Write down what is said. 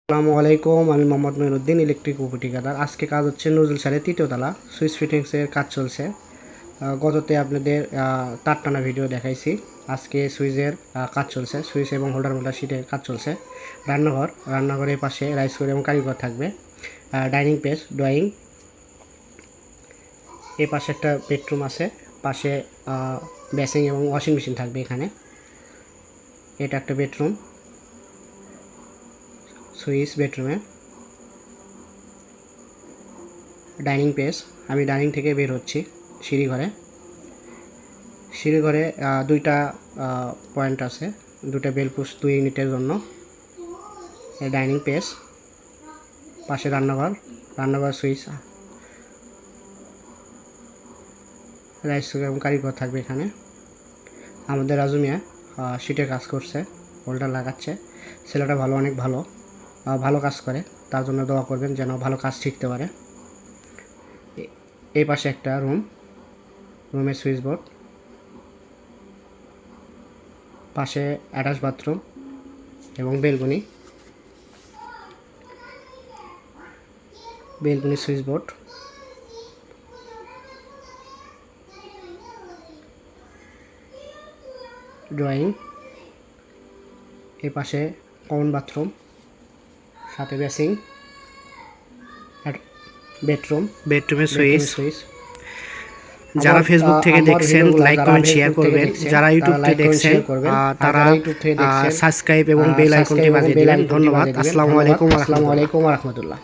আসসালামু আলাইকুম, আমি মোহাম্মদ মঈনুদ্দিন, ইলেকট্রিক উপর ঠিকাদার। আজকে কাজ হচ্ছে নজরুল স্যারের ৩য় তলা সুইচ ফিটিংসের কাজ চলছে। গততে আপনাদের তার টানা ভিডিও দেখাইছি। আজকে সুইচের কাজ চলছে, সুইচ এবং হোল্ডার শীটের কাজ চলছে। রান্নাঘরের পাশে রাইস কুকার এবং কারিঘর থাকবে। ডাইনিং পেজ, ড্রয়িং, এ পাশে একটা বেডরুম আছে, পাশে বেসিং এবং ওয়াশিং মেশিন থাকবে। এখানে এটা একটা বেডরুম, সুইচ বেডরুমে, ডাইনিং পেজ। আমি ডাইনিং থেকে বের হচ্ছি সিঁড়িঘরে দুইটা পয়েন্ট আছে, দুটা বেলপুশ 2 ইউনিটের জন্য। ডাইনিং পেজ, পাশে রান্নাঘর সুইচ, রাইস কুকার এবং কারিঘর থাকবে এখানে। আমাদের রাজু মিয়া শীটের কাজ করছে, হোল্ডার লাগাচ্ছে। ছেলেটা অনেক ভালো কাজ করে, তার জন্য দোয়া করবেন যেন ভালো কাজ শিখতে পারে। এই পাশে একটা রুমের সুইচ বোর্ড, পাশে অ্যাটাচ বাথরুম এবং বেলকনি সুইচ বোর্ড, ড্রয়িং, এই পাশে কমন বাথরুম, সাথে বেসিং, বেডরুমের সুইচ। যারা ফেসবুক থেকে দেখছেন লাইক কমেন্ট শেয়ার করবেন, যারা ইউটিউব থেকে দেখছেন তারা সাবস্ক্রাইব এবং বেল আইকনটি বাজিয়ে দিবেন। ধন্যবাদ। আসসালামু আলাইকুম ওয়া রাহমাতুল্লাহ।